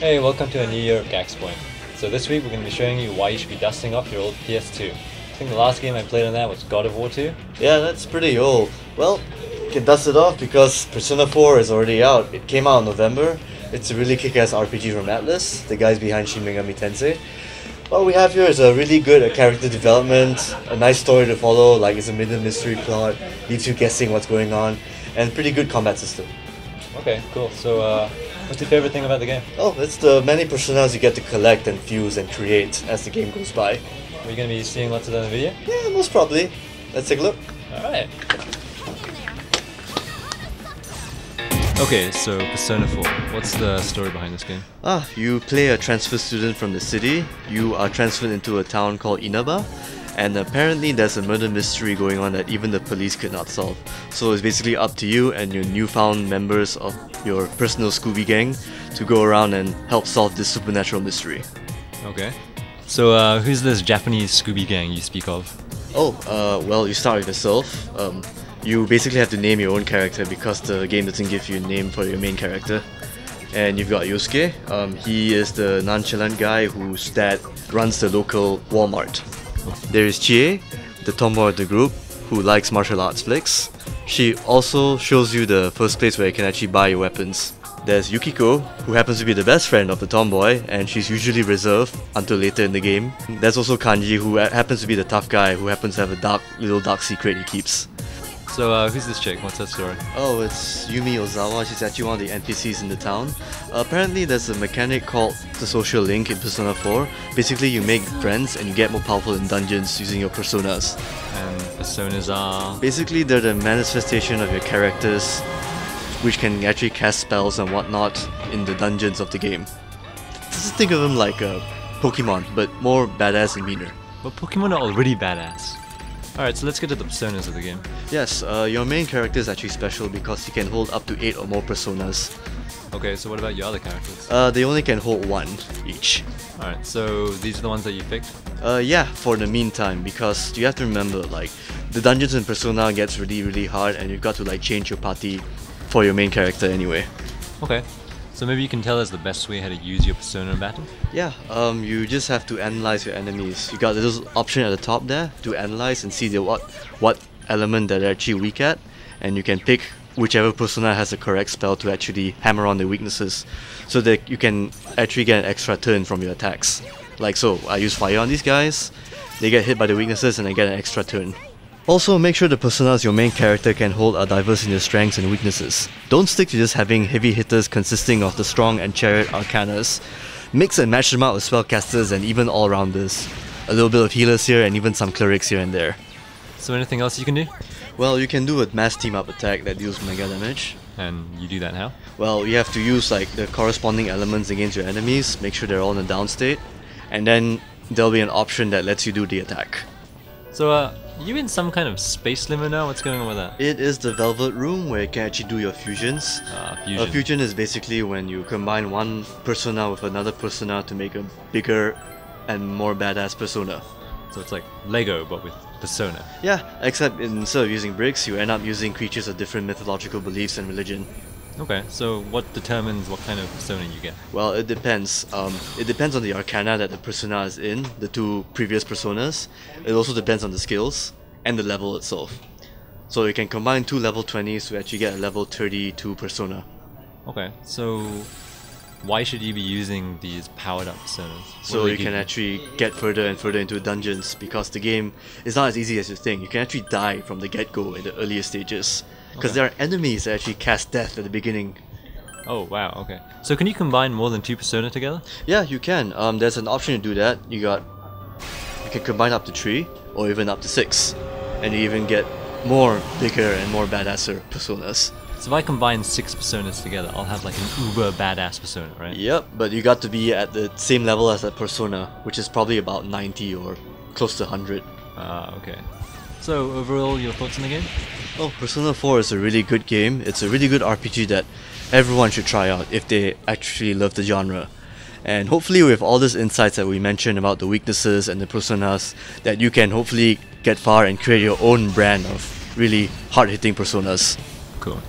Hey, welcome to a new year of GAX Point. So this week we're going to be showing you why you should be dusting off your old PS2. I think the last game I played on that was God of War 2. Yeah, that's pretty old. Well, you can dust it off because Persona 4 is already out. It came out in November. It's a really kick-ass RPG from Atlas, the guys behind Shin Megami Tensei. What we have here is a really good character development, a nice story to follow, like it's a mid mystery plot, leaves you guessing what's going on, and pretty good combat system. Okay, cool. So what's your favorite thing about the game? Oh, it's the many personas you get to collect and fuse and create as the game goes by. Are you going to be seeing lots of that in the video? Yeah, most probably. Let's take a look. Alright. Okay, so Persona 4. What's the story behind this game? You play a transfer student from the city. You are transferred into a town called Inaba, and apparently there's a murder mystery going on that even the police could not solve. So it's basically up to you and your newfound members of your personal Scooby gang to go around and help solve this supernatural mystery. Okay. So who's this Japanese Scooby gang you speak of? Well, you start with yourself. You basically have to name your own character because the game doesn't give you a name for your main character. And you've got Yosuke. He is the nonchalant guy whose dad runs the local Walmart. There is Chie, the tomboy of the group, who likes martial arts flicks. She also shows you the first place where you can actually buy your weapons. There's Yukiko, who happens to be the best friend of the tomboy, and she's usually reserved until later in the game. There's also Kanji, who happens to be the tough guy who happens to have a little dark secret he keeps. So who's this chick? What's her story? Oh, it's Yumi Ozawa. She's actually one of the NPCs in the town. Apparently there's a mechanic called the social link in Persona 4. Basically you make friends and you get more powerful in dungeons using your personas. And personas are... Basically they're the manifestation of your characters, which can actually cast spells and whatnot in the dungeons of the game. Just think of them like Pokemon, but more badass and meaner. But Pokemon are already badass. Alright, so let's get to the personas of the game. Yes, your main character is actually special because he can hold up to 8 or more personas. Okay, so what about your other characters? They only can hold 1 each. Alright, so these are the ones that you picked? Yeah, for the meantime, because you have to remember, like, the dungeons in Persona gets really hard and you've got to like change your party for your main character anyway. Okay, so maybe you can tell us the best way how to use your persona in battle? Yeah, you just have to analyze your enemies. You got this option at the top there to analyze and see what element that they're actually weak at, and you can pick whichever persona has the correct spell to actually hammer on their weaknesses, so that you can actually get an extra turn from your attacks. Like so, I use fire on these guys, they get hit by the weaknesses and I get an extra turn. Also, make sure the personas your main character can hold are diverse in their strengths and weaknesses. Don't stick to just having heavy hitters consisting of the strong and chariot arcanas. Mix and match them out with spellcasters and even all-rounders. A little bit of healers here and even some clerics here and there. So anything else you can do? Well, you can do a mass team-up attack that deals mega damage. And you do that how? Well, you have to use like the corresponding elements against your enemies, make sure they're all in a down state, and then there'll be an option that lets you do the attack. So you in some kind of space limo now? What's going on with that? It is the Velvet Room where you can actually do your fusions. Fusion. A fusion is basically when you combine one persona with another persona to make a bigger and more badass persona. So it's like Lego but with persona. Yeah, except instead of using bricks, you end up using creatures of different mythological beliefs and religion. Okay, so what determines what kind of persona you get? Well, it depends. It depends on the arcana that the persona is in, the 2 previous personas. It also depends on the skills and the level itself. So you can combine 2 level 20s to actually get a level 32 persona. Okay, so why should you be using these powered up personas? So you can actually get further and further into dungeons, because the game is not as easy as you think. You can actually die from the get-go in the earlier stages. Because there are enemies that actually cast death at the beginning. Oh wow, okay. So can you combine more than 2 persona together? Yeah, you can. There's an option to do that. You can combine up to 3 or even up to 6. And you even get more bigger and more badasser personas. So if I combine 6 personas together, I'll have like an uber badass persona, right? Yep, but you got to be at the same level as that persona, which is probably about 90 or close to 100. Okay. So overall, your thoughts on the game? Oh, Persona 4 is a really good game. It's a really good RPG that everyone should try out if they actually love the genre. And hopefully with all these insights that we mentioned about the weaknesses and the personas, that you can hopefully get far and create your own brand of really hard-hitting personas. Cool.